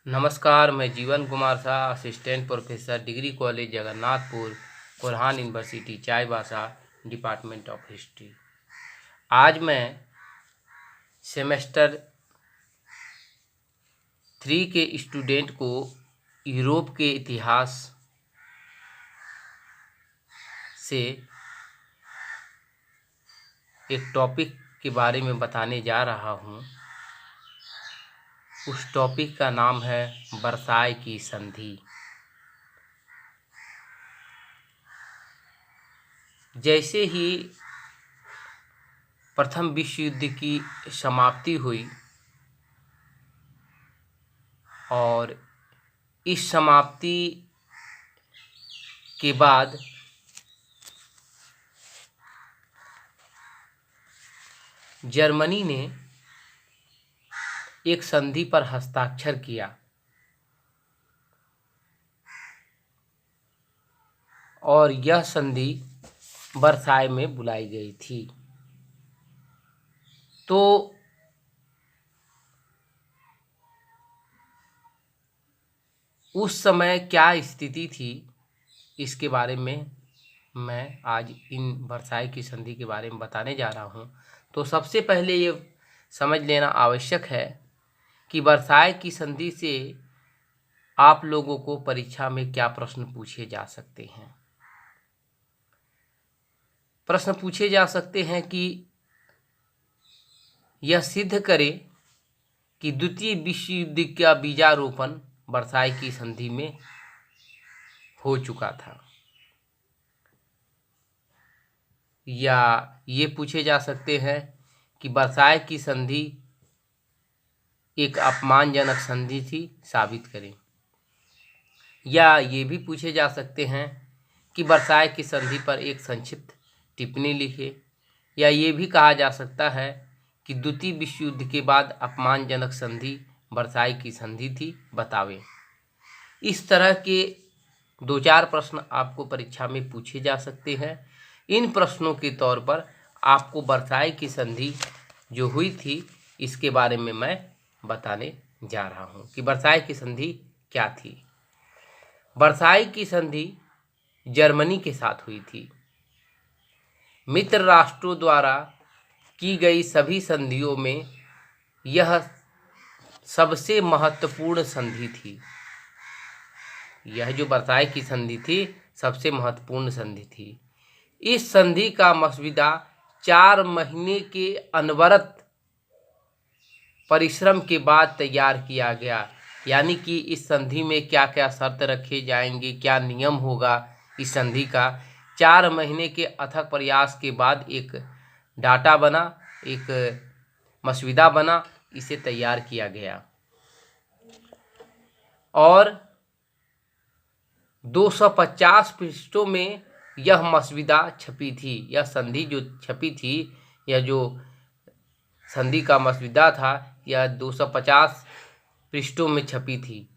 नमस्कार, मैं Jeevan Kumar Shah, assistant professor, degree college Jagannathpur, Kolhan university, Chaibasa, department of history. आज मैं सेमेस्टर 3 के स्टूडेंट को यूरोप के इतिहास से एक टॉपिक के बारे में बताने जा रहा हूँ। उस टॉपिक का नाम है वर्साय की संधि। जैसे ही प्रथम विश्व युद्ध की समाप्ति हुई और इस समाप्ति के बाद जर्मनी ने एक संधि पर हस्ताक्षर किया और यह संधि वर्साय में बुलाई गई थी। तो उस समय क्या स्थिति थी, इसके बारे में मैं आज इन वर्साय की संधि के बारे में बताने जा रहा हूँ। तो सबसे पहले ये समझ लेना आवश्यक है कि वर्साय की संधि से आप लोगों को परीक्षा में क्या प्रश्न पूछे जा सकते हैं। प्रश्न पूछे जा सकते हैं कि यह सिद्ध करे कि द्वितीय विश्व युद्ध का बीजारोपण वर्साय की संधि में हो चुका था, या ये पूछे जा सकते हैं कि वर्साय की संधि एक अपमानजनक संधि थी, साबित करें। या ये भी पूछे जा सकते हैं कि वर्साय की संधि पर एक संक्षिप्त टिप्पणी लिखे। या ये भी कहा जा सकता है कि द्वितीय विश्व युद्ध के बाद अपमानजनक संधि वर्साय की संधि थी, बतावें। इस तरह के 2-4 प्रश्न आपको परीक्षा में पूछे जा सकते हैं। इन प्रश्नों के तौर पर आपको वर्साय की संधि जो हुई थी इसके बारे में मैं बताने जा रहा हूँ कि वर्साय की संधि क्या थी। वर्साय की संधि जर्मनी के साथ हुई थी। मित्र राष्ट्रों द्वारा की गई सभी संधियों में यह सबसे महत्वपूर्ण संधि थी। यह जो वर्साय की संधि थी सबसे महत्वपूर्ण संधि थी। इस संधि का मसविदा 4 महीने के अनवरत परिश्रम के बाद तैयार किया गया। यानी कि इस संधि में क्या क्या शर्त रखे जाएंगे, क्या नियम होगा इस संधि का, 4 महीने के अथक प्रयास के बाद एक डाटा बना, एक मसविदा बना, इसे तैयार किया गया। और 250 पृष्ठों में यह मसविदा छपी थी। यह संधि जो छपी थी, यह जो संधि का मसविदा था, यह 250 पृष्ठों में छपी थी।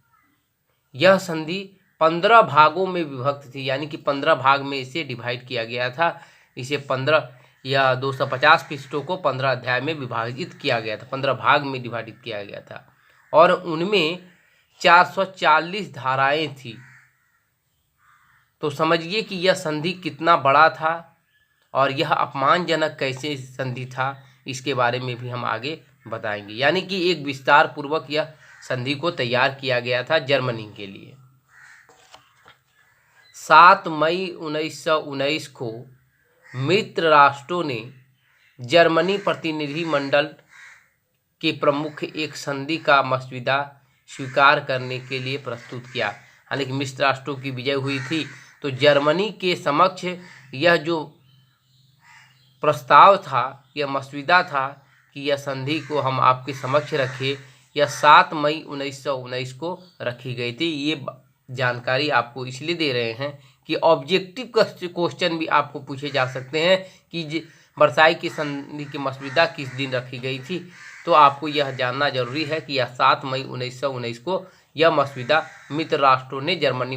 यह संधि 15 भागों में विभक्त थी, यानी कि 15 भाग में इसे डिवाइड किया गया था। इसे 15 या 250 पृष्ठों को 15 अध्याय में विभाजित किया गया था, 15 भाग में डिवाइड किया गया था। और उनमें 440 धाराएं थी। तो समझिए कि यह संधि कितना बड़ा था और यह अपमानजनक कैसे संधि था, इसके बारे में भी हम आगे बताएंगे। यानी कि एक विस्तार पूर्वक यह संधि को तैयार किया गया था जर्मनी के लिए। 7 मई 1919 को मित्र राष्ट्रों ने जर्मनी प्रतिनिधिमंडल के प्रमुख एक संधि का मसविदा स्वीकार करने के लिए प्रस्तुत किया। हालांकि मित्र राष्ट्रों की विजय हुई थी, तो जर्मनी के समक्ष यह जो प्रस्ताव था, यह मसविदा था कि यह संधि को हम आपके समक्ष रखें, यह 7 मई 1919 को रखी गई थी। ये जानकारी आपको इसलिए दे रहे हैं कि ऑब्जेक्टिव क्वेश्चन भी आपको पूछे जा सकते हैं कि वर्साय की संधि की मसविदा किस दिन रखी गई थी। तो आपको यह जानना जरूरी है कि यह 7 मई 1919 को यह मसविदा मित्र राष्ट्रों ने जर्मनी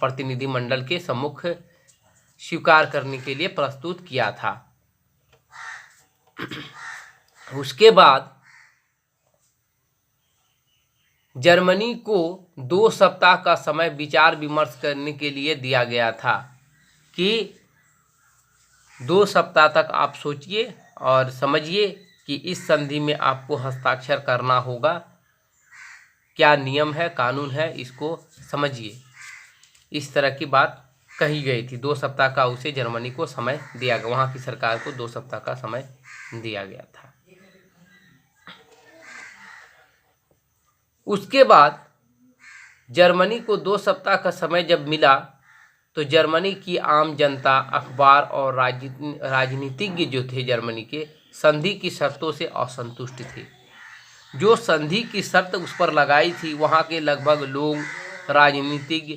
प्रतिनिधिमंडल के सम्मुख स्वीकार करने के लिए प्रस्तुत किया था। उसके बाद जर्मनी को 2 सप्ताह का समय विचार विमर्श करने के लिए दिया गया था कि 2 सप्ताह तक आप सोचिए और समझिए कि इस संधि में आपको हस्ताक्षर करना होगा, क्या नियम है, कानून है, इसको समझिए। इस तरह की बात कही गई थी। 2 सप्ताह का उसे जर्मनी को समय दिया गया, वहाँ की सरकार को 2 सप्ताह का समय दिया गया था। उसके बाद जर्मनी को 2 सप्ताह का समय जब मिला तो जर्मनी की आम जनता, अखबार और राजनीतिज्ञ जो थे जर्मनी के, संधि की शर्तों से असंतुष्ट थे। जो संधि की शर्त उस पर लगाई थी, वहाँ के लगभग लोग, राजनीतिज्ञ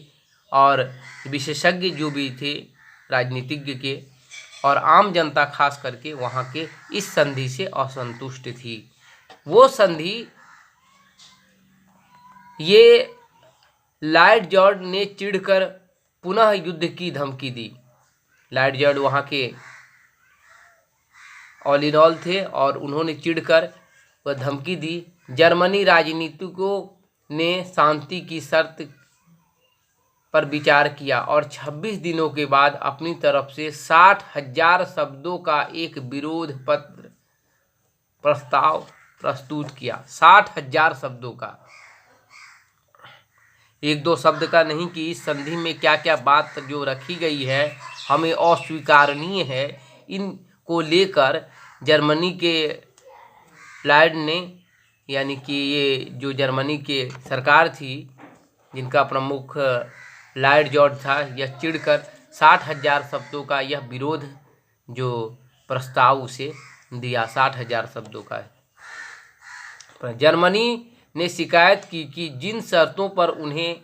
और विशेषज्ञ जो भी थे राजनीतिज्ञ के, और आम जनता खास करके वहाँ के इस संधि से असंतुष्ट थी। वो संधि ये लॉर्ड जॉर्ज ने चिढ़कर पुनः युद्ध की धमकी दी। लॉर्ड जॉर्ज वहाँ के ऑल इन ऑल थे और उन्होंने चिढ़कर वह धमकी दी। जर्मनी राजनीतिकों ने शांति की शर्त पर विचार किया और 26 दिनों के बाद अपनी तरफ से 60,000 शब्दों का एक विरोध पत्र प्रस्ताव प्रस्तुत किया। 60,000 शब्दों का, 1-2 शब्द का नहीं, कि इस संधि में क्या क्या बात जो रखी गई है हमें अस्वीकारनीय है, इनको लेकर जर्मनी के लॉर्ड ने, यानी कि ये जो जर्मनी के सरकार थी जिनका प्रमुख लॉर्ड जॉर्ज था, यह चिढ़कर 60,000 शब्दों का यह विरोध जो प्रस्ताव उसे दिया, 60,000 शब्दों का है। जर्मनी ने शिकायत की कि जिन शर्तों पर उन्हें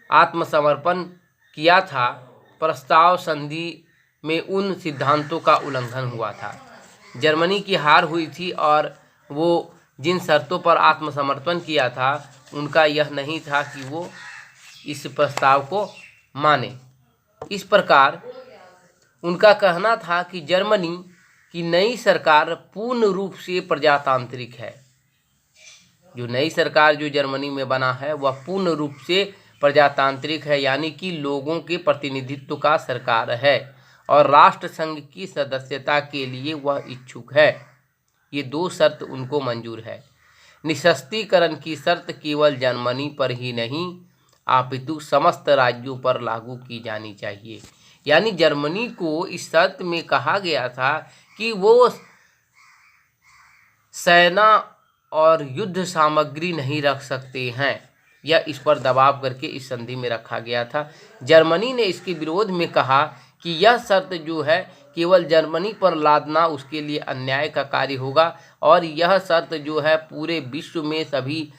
आत्मसमर्पण किया था, प्रस्ताव संधि में उन सिद्धांतों का उल्लंघन हुआ था। जर्मनी की हार हुई थी और वो जिन शर्तों पर आत्मसमर्पण किया था उनका यह नहीं था कि वो इस प्रस्ताव को माने। इस प्रकार उनका कहना था कि जर्मनी की नई सरकार पूर्ण रूप से प्रजातांत्रिक है। जो नई सरकार जो जर्मनी में बना है वह पूर्ण रूप से प्रजातांत्रिक है, यानी कि लोगों के प्रतिनिधित्व का सरकार है और राष्ट्र संघ की सदस्यता के लिए वह इच्छुक है। ये 2 शर्त उनको मंजूर है। निशस्त्रीकरण की शर्त केवल जर्मनी पर ही नहीं अपितु समस्त राज्यों पर लागू की जानी चाहिए। यानी जर्मनी को इस शर्त में कहा गया था कि वो सेना और युद्ध सामग्री नहीं रख सकते हैं, यह इस पर दबाव करके इस संधि में रखा गया था। जर्मनी ने इसके विरोध में कहा कि यह शर्त जो है केवल जर्मनी पर लादना उसके लिए अन्याय का कार्य होगा और यह शर्त जो है पूरे विश्व में सभी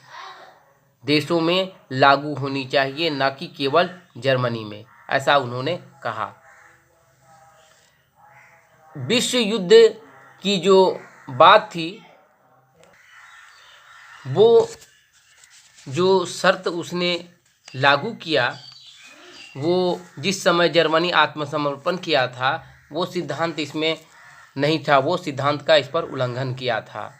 देशों में लागू होनी चाहिए, न कि केवल जर्मनी में, ऐसा उन्होंने कहा। विश्व युद्ध की जो बात थी, वो जो शर्त उसने लागू किया, वो जिस समय जर्मनी आत्मसमर्पण किया था वो सिद्धांत इसमें नहीं था, वो सिद्धांत का इस पर उल्लंघन किया था।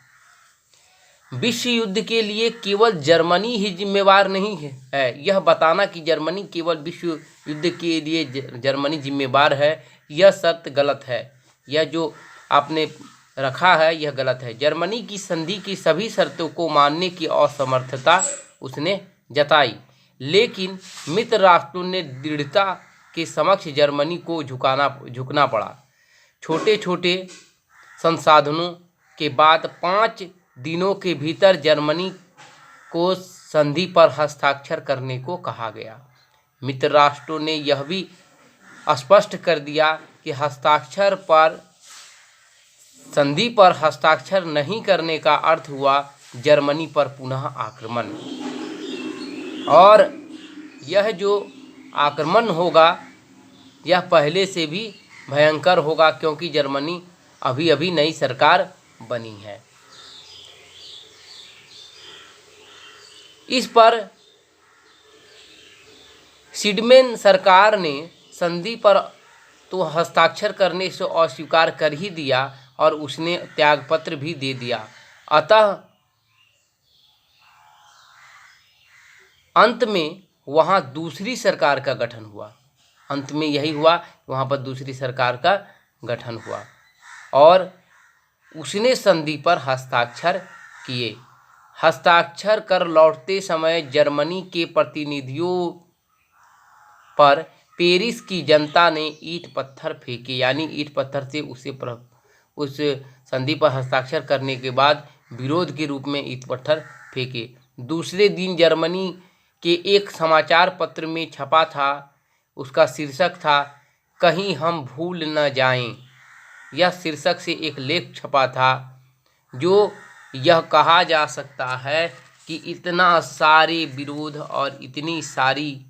विश्व युद्ध के लिए केवल जर्मनी ही जिम्मेवार नहीं है, यह बताना कि जर्मनी केवल विश्व युद्ध के लिए जर्मनी जिम्मेवार है, यह शर्त गलत है। यह जो आपने रखा है यह गलत है। जर्मनी की संधि की सभी शर्तों को मानने की असमर्थता उसने जताई, लेकिन मित्र राष्ट्रों ने दृढ़ता के समक्ष जर्मनी को झुकना पड़ा। छोटे छोटे संसाधनों के बाद 5 दिनों के भीतर जर्मनी को संधि पर हस्ताक्षर करने को कहा गया। मित्र राष्ट्रों ने यह भी स्पष्ट कर दिया कि संधि पर हस्ताक्षर नहीं करने का अर्थ हुआ जर्मनी पर पुनः आक्रमण, और यह जो आक्रमण होगा यह पहले से भी भयंकर होगा, क्योंकि जर्मनी अभी अभी नई सरकार बनी है। इस पर सिडमेन सरकार ने संधि पर तो हस्ताक्षर करने से अस्वीकार कर ही दिया और उसने त्यागपत्र भी दे दिया। अतः अंत में वहाँ दूसरी सरकार का गठन हुआ। अंत में यही हुआ, वहाँ पर दूसरी सरकार का गठन हुआ और उसने संधि पर हस्ताक्षर किए। हस्ताक्षर कर लौटते समय जर्मनी के प्रतिनिधियों पर पेरिस की जनता ने ईंट पत्थर फेंके, यानी ईंट पत्थर से उस संधि पर हस्ताक्षर करने के बाद विरोध के रूप में ईंट पत्थर फेंके। दूसरे दिन जर्मनी के एक समाचार पत्र में छपा था, उसका शीर्षक था कहीं हम भूल न जाएं। यह शीर्षक से एक लेख छपा था जो यह कहा जा सकता है कि इतना सारे विरोध और इतनी सारी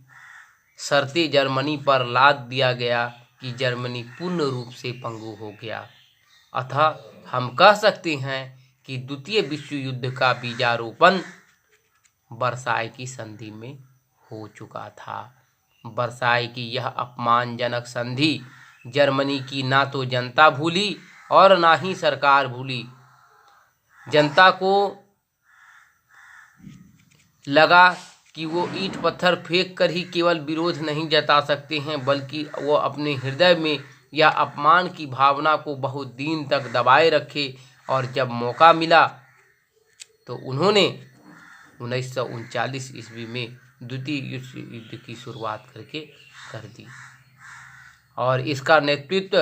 शर्तें जर्मनी पर लाद दिया गया कि जर्मनी पूर्ण रूप से पंगु हो गया। अतः हम कह सकते हैं कि द्वितीय विश्व युद्ध का बीजारोपण वर्साय की संधि में हो चुका था। वर्साय की यह अपमानजनक संधि जर्मनी की ना तो जनता भूली और ना ही सरकार भूली। जनता को लगा कि वो ईंट पत्थर फेंक कर ही केवल विरोध नहीं जता सकते हैं, बल्कि वो अपने हृदय में या अपमान की भावना को बहुत दिन तक दबाए रखे। और जब मौका मिला तो उन्होंने 1939 ईस्वी में द्वितीय विश्व युद्ध की शुरुआत कर दी और इसका नेतृत्व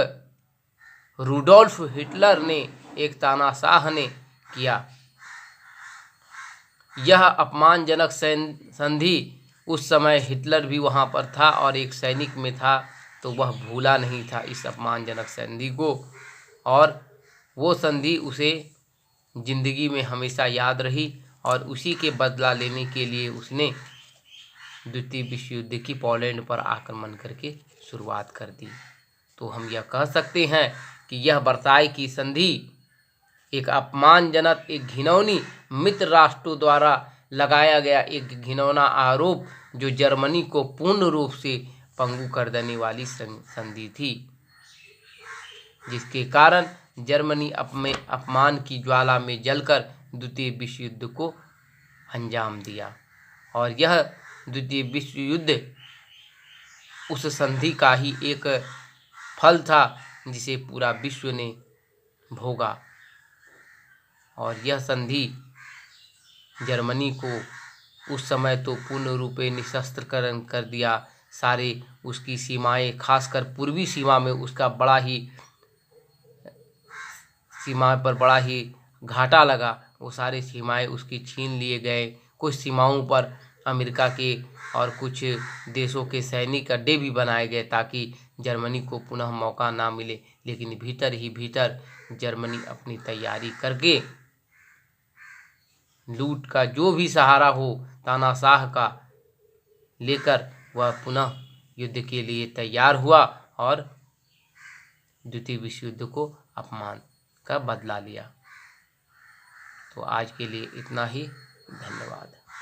रूडोल्फ हिटलर ने, एक तानाशाह ने किया। यह अपमानजनक संधि, उस समय हिटलर भी वहाँ पर था और एक सैनिक में था, तो वह भूला नहीं था इस अपमानजनक संधि को और वो संधि उसे जिंदगी में हमेशा याद रही और उसी के बदला लेने के लिए उसने द्वितीय विश्व युद्ध की पोलैंड पर आक्रमण करके शुरुआत कर दी। तो हम यह कह सकते हैं कि यह वर्साय की संधि एक अपमानजनक, एक घिनौनी मित्र राष्ट्रों द्वारा लगाया गया एक घिनौना आरोप जो जर्मनी को पूर्ण रूप से पंगु कर देने वाली संधि थी, जिसके कारण जर्मनी अपने अपमान की ज्वाला में जलकर द्वितीय विश्व युद्ध को अंजाम दिया। और यह द्वितीय विश्व युद्ध उस संधि का ही एक फल था जिसे पूरा विश्व ने भोगा। और यह संधि जर्मनी को उस समय तो पूर्ण रूप से निशस्त्रीकरण कर दिया। सारे उसकी सीमाएं, खासकर पूर्वी सीमा में उसका सीमा पर बड़ा ही घाटा लगा। वो सारे सीमाएं उसकी छीन लिए गए। कुछ सीमाओं पर अमेरिका के और कुछ देशों के सैनिक अड्डे भी बनाए गए ताकि जर्मनी को पुनः मौका ना मिले। लेकिन भीतर ही भीतर जर्मनी अपनी तैयारी करके लूट का जो भी सहारा हो तानाशाह का लेकर वह पुनः युद्ध के लिए तैयार हुआ और द्वितीय विश्व युद्ध को अपमान का बदला लिया। तो आज के लिए इतना ही। धन्यवाद।